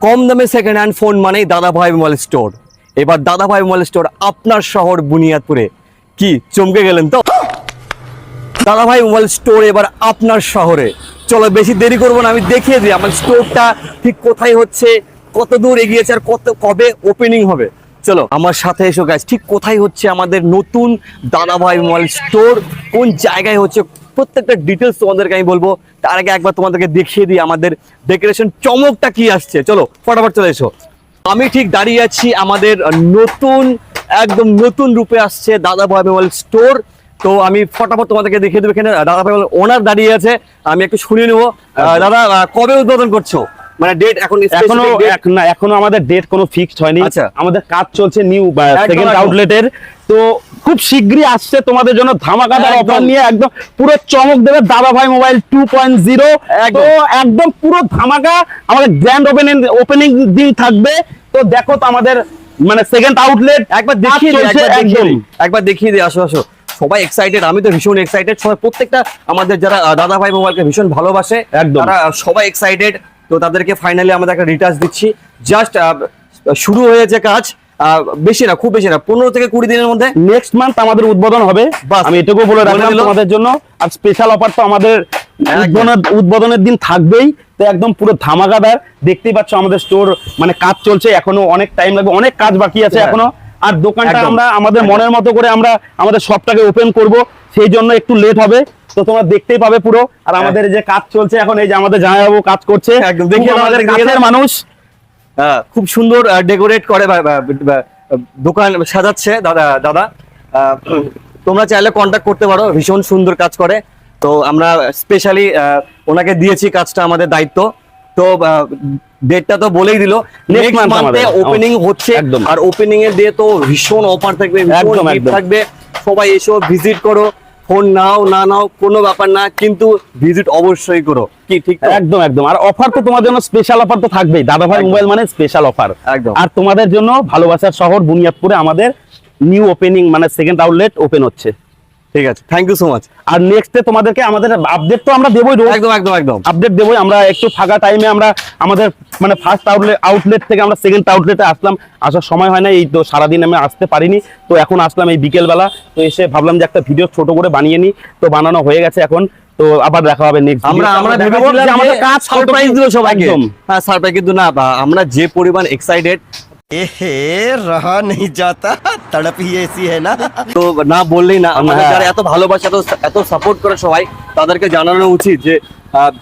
কম দামে second hand phone মানেই দাদাভাই মোবাইল স্টোর। এবার দাদাভাই মোবাইল স্টোর আপনার শহর বুনিয়াদপুরে। কি চমকে গেলেন তো? দাদাভাই মোবাইল স্টোর এবার আপনার শহরে। চলো বেশি দেরি করবো না, আমি দেখিয়ে দিই আমার স্টোরটা ঠিক কোথায় হচ্ছে, কত দূর এগিয়েছে আর কবে ওপেনিং হবে। চলো আমার সাথে এসো গাইস, ঠিক কোথায় হচ্ছে আমাদের নতুন দাদাভাই মোবাইল স্টোর, কোন জায়গায় হচ্ছে প্রত্যেকটা ডিটেলস তোমাদেরকে আমি বলবো। তার আগে একবার তোমাদেরকে দেখিয়ে দিই আমাদের ডেকোরেশন চমকটা কি আসছে। চলো ফটাফট চলে এসো। আমি ঠিক দাঁড়িয়ে আছি আমাদের নতুন, একদম নতুন রূপে আসছে দাদাভাই মোবাইল স্টোর। তো আমি ফটাফট তোমাদেরকে দেখিয়ে দেবো। এখানে দাদাভাই ওনার দাঁড়িয়ে আছে, আমি একটু শুনে নেবো। দাদা কবে উদ্বোধন করছো, মানে ডেট এখনো আমাদের ডেট কোনো ফিক্সড হয়নি। আচ্ছা, আমাদের কাজ চলছে নিউ সেকেন্ড আউটলেটের। তো খুব শীঘ্রই আসছে তোমাদের জন্য ধামাকাদার অফার নিয়ে, একদম পুরো চমক দেবে দাদাভাই মোবাইল 2.0। তো একদম পুরো ধামাকা, আমাদের গ্র্যান্ড ওপেনিং দিন থাকবে। তো দেখো তো আমাদের মানে সেকেন্ড আউটলেট একবার দেখিয়ে দিই, একবার দেখিয়ে দিই। আসো আসো, সবাই এক্সাইটেড, আমি তো ভীষণ এক্সাইটেড। সবাই প্রত্যেকটা আমাদের যারা দাদাভাই মোবাইলকে ভীষণ ভালোবাসে তারা সবাই এক্সাইটেড। তো তাদেরকে ফাইনালি আমাদের একটা রিটাচ দিচ্ছি। জাস্ট শুরু হয়েছে কাজ, বেশি না, খুব বেশি না, 15 থেকে 20 দিনের মধ্যে নেক্সট মান্থ আমাদের উদ্বোধন হবে। আমি এটুকু বলে রাখলাম তোমাদের জন্য। আর স্পেশাল অফার তো আমাদের উদ্বোধনের দিন থাকবেই। তো একদম পুরো ধামাকাদার। দেখতেই পাচ্ছ আমাদের স্টোর মানে কাজ চলছে, এখনো অনেক টাইম লাগবে, অনেক কাজ বাকি আছে এখনো। আর দোকানটা আমরা আমাদের মনের মতো করে আমরা আমাদের শপটাকে ওপেন করব, সেই জন্য একটু লেট হবে। তো তোমরা দেখতেই পাবে পুরো। আর আমাদের যে কাজ চলছে এখন, এই যে আমাদের জামাইবাবু কাজ করছে, একদম দেখিয়ে আমাদের কাছের মানুষ খুব সুন্দর ডেকোরেট করে দোকান সাজাচ্ছে দাদা। তোমরা চাইলে কন্ট্যাক্ট করতে পারো, ভীষণ সুন্দর কাজ করে। তো আমরা স্পেশালি ওনাকে দিয়েছি কাজটা, আমাদের দায়িত্ব। তো ডেটটা তো বলেই দিল, নেক্সট মান্থে ওপেনিং হচ্ছে। আর ওপেনিং এর দিয়ে তো ভীষণ অফার থাকবে, ভীষণ গিফট থাকবে। সবাই এসো, ভিজিট করো। ফোন নাও না নাও কোনো ব্যাপার না, কিন্তু ভিজিট অবশ্যই করো। কি ঠিক? একদম একদম। আর অফার তো তোমাদের জন্য স্পেশাল অফার তো থাকবেই। দাদাভাই মোবাইল মানে স্পেশাল অফার একদম। আর তোমাদের জন্য ভালোবাসার শহর বুনিয়াদপুরে আমাদের নিউ ওপেনিং মানে সেকেন্ড আউটলেট ওপেন হচ্ছে। ঠিক আছে, থ্যাংক ইউ সো মাচ। আর নেক্সটে তোমাদেরকে আমাদের আপডেট তো আমরা দেবই, একদম একদম একদম আপডেট দেবই। আমরা একটু ফাঁকা টাইমে আমরা আমাদের মানে ফার্স্ট আউটলেট থেকে আমরা সেকেন্ড আউটলেটে আসলাম, আসার সময় হয় না, এই তো সারাদিন আমি আসতে পারিনি। তো এখন আসলাম এই বিকেলবেলা। তো এসে ভাবলাম যে একটা ভিডিও ছোট করে বানিয়ে নিই। তো বানানো হয়ে গেছে এখন। তো আবার দেখা হবে নেক্সট। আমরা ভেবেছিলাম যে আমাদের কাজ সারপ্রাইজ দিল সবাইকে। হ্যাঁ সারপ্রাইজ, কিন্তু না, আমরা যে পরিমাণ এক্সাইটেড रहा नहीं जाता, तड़प ही ऐसी है ना। তো না বললেই না। আমাদের যারা এত ভালোবাসে, এত সাপোর্ট করে সবাই, তাদেরকে জানানো উচিত যে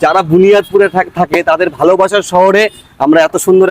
যারা বুনিয়াদপুরে থাকে তাদের ভালোবাসার শহরে আমরা এত সুন্দর